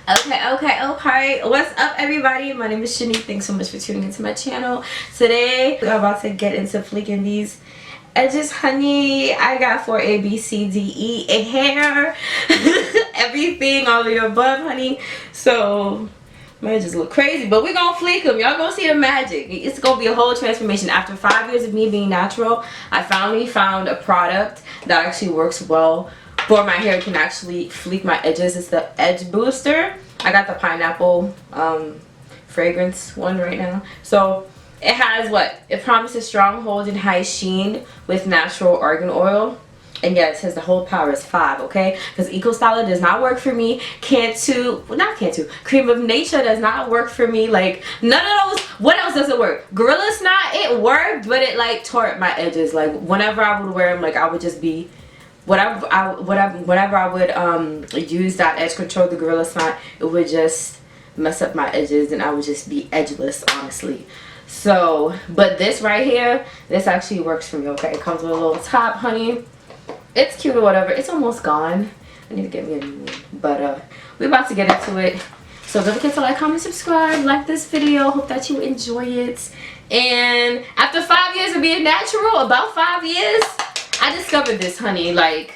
Okay. What's up, everybody? My name is Jeannide. Thanks so much for tuning into my channel. Today, we're about to get into fleeking these edges, honey. I got 4ABCDE hair, everything, all of your above, honey. So, my edges look crazy, but we're gonna fleek them. Y'all gonna see the magic. It's gonna be a whole transformation. After 5 years of me being natural, I finally found a product that actually works well for my hair. Can actually fleek my edges. It's the Edgebooster. I got the pineapple fragrance one right now. So it has what? It promises strong hold and high sheen with natural argan oil. And yeah, it says the hold power is 5, okay? Because EcoStyler does not work for me. Creme of Nature does not work for me. Like, none of those. What else does it work? Gorilla Snot, it worked, but it like tore up my edges. Like, whenever I would wear them, like, I would just be, whenever I would use that edge control, the Gorilla Snot, it would just mess up my edges and I would just be edgeless, honestly. So, but this right here, this actually works for me, okay? It comes with a little top, honey. It's cute or whatever. It's almost gone. I need to get me a new one. But we're about to get into it. So don't forget to like, comment, subscribe, like this video. Hope that you enjoy it. And after 5 years of being natural, about 5 years, I discovered this, honey. Like,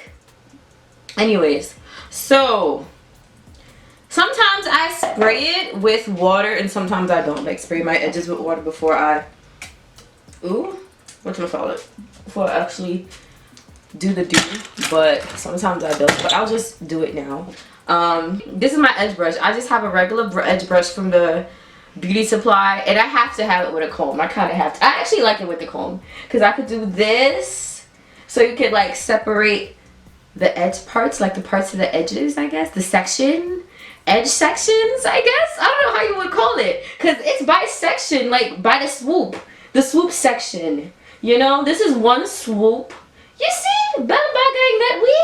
anyways. So sometimes I spray it with water and sometimes I don't. Like, spray my edges with water before I before I actually do the do, but sometimes I don't. But I'll just do it now. This is my edge brush. I just have a regular edge brush from the beauty supply, and I have to have it with a comb. I kind of have to. I actually like it with the comb because I could do this, so you could like separate the edge parts, like the parts of the edges, I guess, the edge sections, I guess. I don't know how you would call it, because it's by section, like by the swoop section, you know. This is one swoop. You see, better back ain't that weak.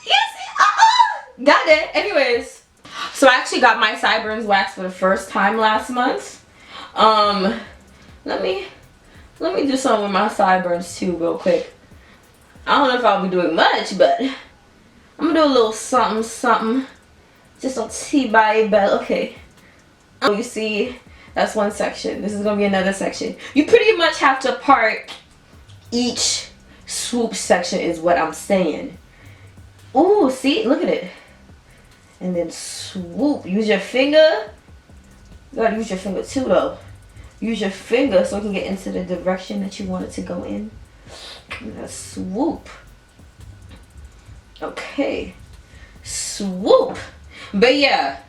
You see, got it. Anyways, so I actually got my sideburns waxed for the first time last month. Let me do something with my sideburns too, real quick. I don't know if I'll be doing much, but I'm gonna do a little something, just a T-by belt. Okay. You see. That's one section. This is going to be another section. You pretty much have to part each swoop section is what I'm saying. Ooh, see? Look at it. And then swoop. Use your finger. You got to use your finger too, though. Use your finger so it can get into the direction that you want it to go in. And swoop. Okay. Swoop. But yeah.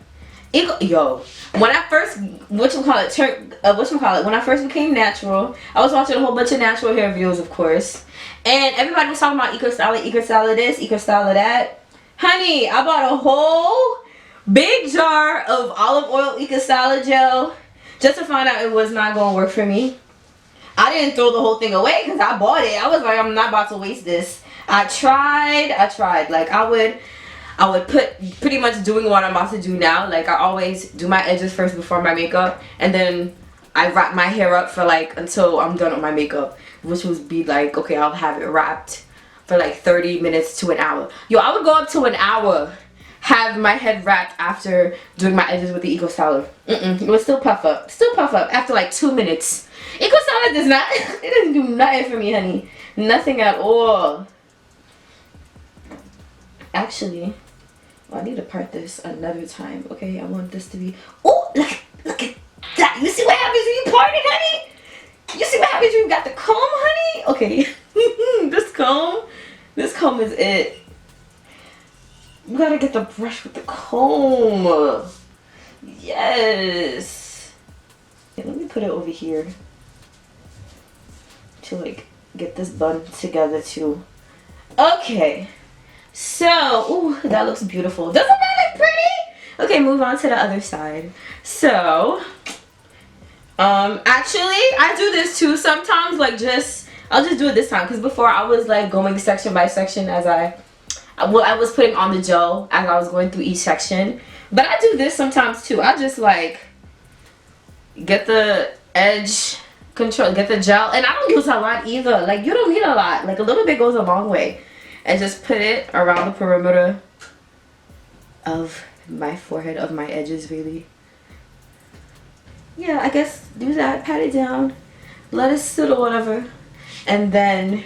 Yo, when I first when I first became natural, I was watching a whole bunch of natural hair videos, of course, and everybody was talking about EcoStyler this, EcoStyler that. Honey, I bought a whole big jar of olive oil EcoStyler gel just to find out it was not gonna work for me. I didn't throw the whole thing away because I bought it. I was like, I'm not about to waste this. I tried. Like, I would put pretty much doing what I'm about to do now. Like, I always do my edges first before my makeup, and then I wrap my hair up for like until I'm done with my makeup, which would be like, okay, I'll have it wrapped for like 30 minutes to an hour. Yo, I would go up to an hour, have my head wrapped after doing my edges with the EcoStyler. It would still puff up after like 2 minutes. EcoStyler does not, it doesn't do nothing for me, honey. Nothing at all. Actually, I need to part this another time, okay? I want this to be... Oh, look at that. You see what happens when you part it, honey? You see what happens when you got the comb, honey? Okay. This comb is it. You gotta get the brush with the comb. Yes. Okay, let me put it over here to like get this bun together too. Okay. So, ooh, that looks beautiful. Doesn't that look pretty? Okay, move on to the other side. So, actually, I do this too sometimes. Like, I'll just do it this time. Because before, I was like going section by section as I was putting on the gel as I was going through each section. But I do this sometimes too. I just like get the edge control, get the gel. And I don't use a lot either. Like, you don't need a lot. Like, a little bit goes a long way. And just put it around the perimeter of my forehead, of my edges really. Yeah, I guess do that, pat it down, let it sit or whatever, and then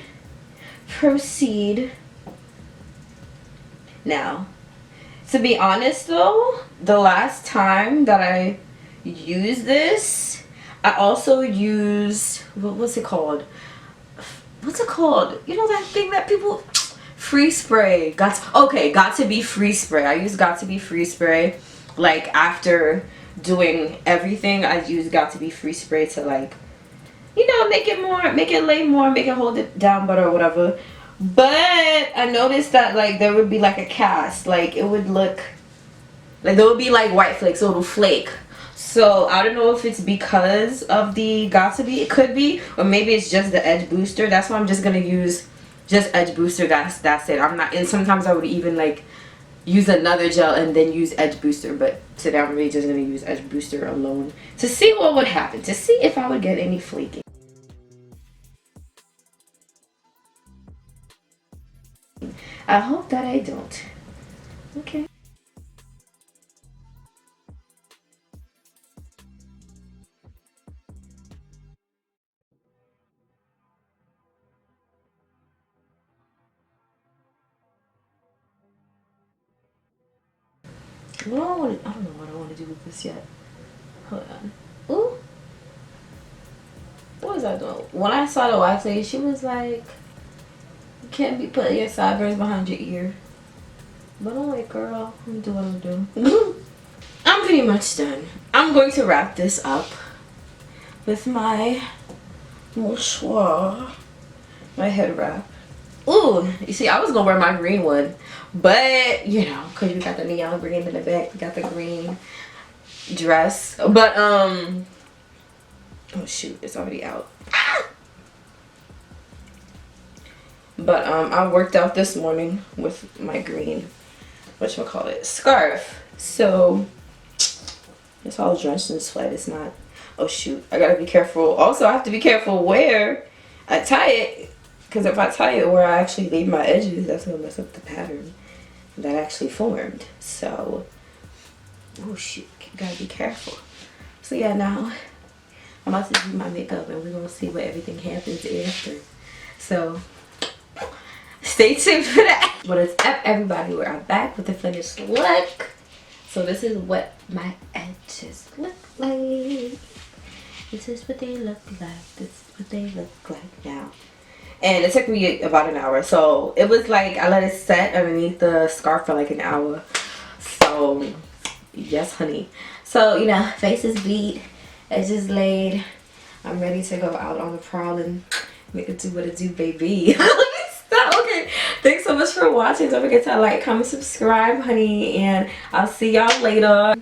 proceed. Now, to be honest though, the last time that I used this, I also used, what's it called? What's it called? You know that thing that people, free spray. Got to be free spray. I used got to be free spray. Like after doing everything, I used got to be free spray to, like, you know, make it more, make it lay more, make it hold it down better or whatever. But I noticed that, like, there would be like a cast, like it would look like there would be like white flakes, so it'll flake. So I don't know if it's because of the got to be, it could be, or maybe it's just the edge booster. That's why I'm just gonna use just edge booster. That's it. I'm not, and sometimes I would even like use another gel and then use edge booster, but today I'm really just gonna use edge booster alone to see what would happen, to see if I would get any flaking. I hope that I don't. Okay. Well, I don't know what I want to do with this yet. Hold on. Ooh. What was I doing? When I saw the wax lady, she was like, you can't be putting your sideburns behind your ear. But I'm like, girl, I'm doing what I'm doing. I'm pretty much done. I'm going to wrap this up with my mouchoir, my head wrap. Ooh, you see, I was gonna wear my green one, but you know, cause we got the neon green in the back, we got the green dress, but oh shoot, it's already out. But I worked out this morning with my green, whatchamacallit, scarf. So it's all drenched in sweat. It's not, oh shoot, I gotta be careful. Also, I have to be careful where I tie it, because if I tie it where I actually leave my edges, that's gonna mess up the pattern that actually formed. So, oh shoot, gotta be careful. So yeah, now I'm about to do my makeup and we're gonna see what everything happens after. So stay tuned for that. What is up, everybody? We're back with the finished look. So this is what my edges look like. This is what they look like. This is what they look like now. And it took me about an hour. So it was like I let it set underneath the scarf for like an hour. So yes, honey. So, you know, face is beat, edges laid. I'm ready to go out on the prowl and make it do what it do, baby. Okay, thanks so much for watching. Don't forget to like, comment, subscribe, honey, and I'll see y'all later.